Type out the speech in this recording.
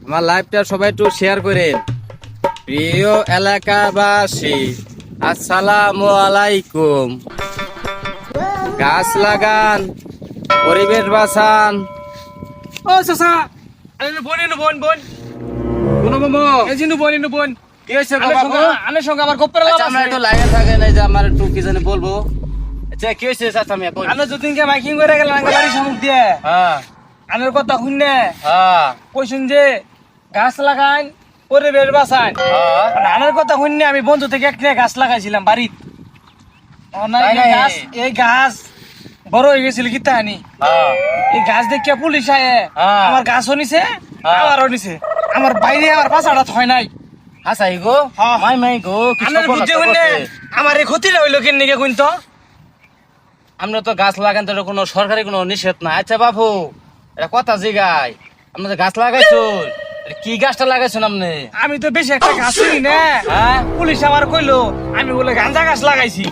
আমার লাইভটা সবাই একটু শেয়ার করেন। প্রিয় এলাকাবাসী, আসসালামু আলাইকুম। গাছ লাগান, পরিবেশ বাঁচান। ও চাচা, আরে বোন কোনো মামু এই জিনু বোন কি হয়েছে বাবু? আনের সঙ্গে আমার গোপরে আচ্ছা, আমরা একটু লাইনে থাকেন, এই যে আমার একটু কি জানি বলবো। আচ্ছা, কি হয়েছে চাচা? আমি এখন আনে যদিনকে মাইকিং করে গেলাম বাড়ি সামুক দিয়ে হ্যাঁ আনের কথা শুননে হ্যাঁ কইছুন যে গাছ লাগাইন পরিবেশ বাঁচান। হ্যাঁ। আনের কথা শুননে আমি বন্ধু থেকে একটা গাছ লাগাইছিলাম বাড়িত। তাই নাকি? এই গাছ বড় হয়ে গেছিল কি তাহানি হ্যাঁ এই গাছ দেখিয়া পুলিশ আয়ে হ্যাঁ। আমার গাছও নিছে হ্যাঁ। আমারও নিছে। আমার বাইরে আমার পাছাটা থয় নাই। হাসাই গো, হ্যাঁ। মাই গো, কি আনের সর্বনাশ বুদ্ধি শুননে করছে। আমার এই ক্ষতিটা হইলো কেন নিকে কইন তো। আমরা তো গাছ লাগান, তো কোনো সরকারি কোনো নিষেধ না। আচ্ছা বাবু, এটা কথা জিগাই, আপনি তো গাছ লাগাইছুন, এটা কি গাছটা লাগাইছুন আপনি? আমি তো বেশি একটা গাছ চিনি না। হ্যাঁ পুলিশ আমার কইলো আমি বলে গাঁজা গাছ লাগাইছি।